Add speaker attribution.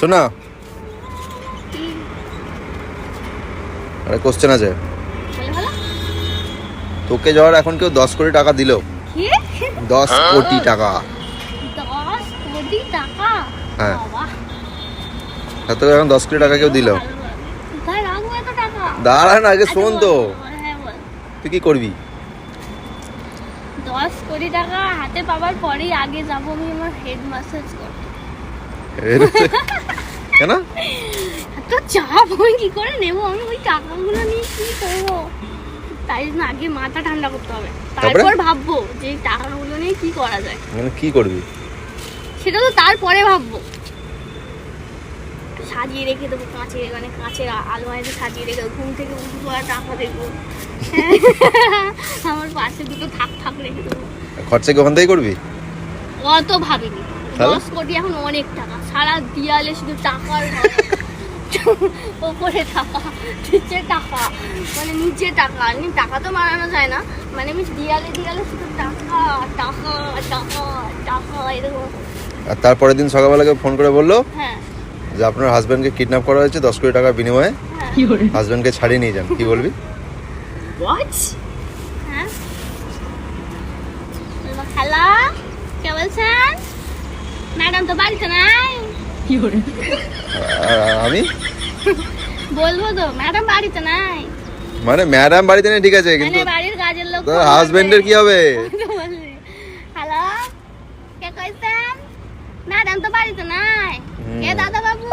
Speaker 1: শোনা, আরে কোশ্চেন আছে। তোকে যাওয়ার এখন কেউ 10 কোটি টাকা দিল, 10 কোটি টাকা,
Speaker 2: 10 কোটি টাকা,
Speaker 1: হ্যাঁ
Speaker 2: বাবা
Speaker 1: তোকে এখন 10 কোটি টাকা কেউ দিল,
Speaker 2: কোথায় রাখবো এত টাকা?
Speaker 1: দাঁড়া না আগে শোন তো,
Speaker 2: হ্যাঁ বল।
Speaker 1: তুই কি করবি?
Speaker 2: 10 কোটি টাকা হাতে পাওয়ার পরেই আগে যাবো আমি আমার হেড ম্যাসাজ করতে।
Speaker 1: কেন?
Speaker 2: এত চাপ আমি কি করে নেবো? আমি ওই টাকাগুলো নিয়ে কি করবো? তাই জন্য আগে মাথা ঠান্ডা করতে হবে, তারপর ভাববো যে এই টাকাগুলো নিয়ে কি করা যায়।
Speaker 1: মানে কি করবি?
Speaker 2: সেটা তো তারপরে ভাববো। সাজিয়ে রেখে দেবো কাঁচের, মানে কাঁচের আলমারিতে সাজিয়ে রেখে দেবো, ঘুম থেকে উঠে পড়া টাকা দেখবো, আমার পাশে দুটো থাক থাক রেখে দেবো।
Speaker 1: খরচা কি ওখান থেকেই করবি?
Speaker 2: অত ভাবিনি, 10 কোটি এখন অনেক টাকা, সারা দিয়ালে শুধু টাকার ঘর। ওপরে টাকা, নিচে টাকা, মানে নিচে টাকা, এমনি টাকা তো মারানো যায় না, মানে আমি দিয়ালে দিয়ালে শুধু টাকা টাকা টাকা টাকা এরকম।
Speaker 1: আর তারপরের দিন সকালবেলাকে ফোন করে বললো
Speaker 2: হ্যাঁ
Speaker 1: যে আপনার হাজবেন্ডকে কিডন্যাপ করা হয়েছে, 10 কোটি টাকার বিনিময়ে হাজবেন্ডকে ছাড়িয়ে নিয়ে যান, কি বলবি?
Speaker 2: হোয়াট? হ্যাঁ হ্যালো, কে বলছেন? ম্যাডাম তো বাড়িতে নাই।
Speaker 1: আর আমি
Speaker 2: বলবো তো ম্যাডাম বাড়িতে নাই,
Speaker 1: মানে ম্যাডাম বাড়িতে নেই ঠিক আছে, কিন্তু
Speaker 2: মানে বাড়ির কাজের লোক
Speaker 1: হাজবেন্ডের কি হবে?
Speaker 2: হ্যালো, কে কইছেন? ম্যাডাম তো বাড়িতে নাই। কে দাদা বাবু?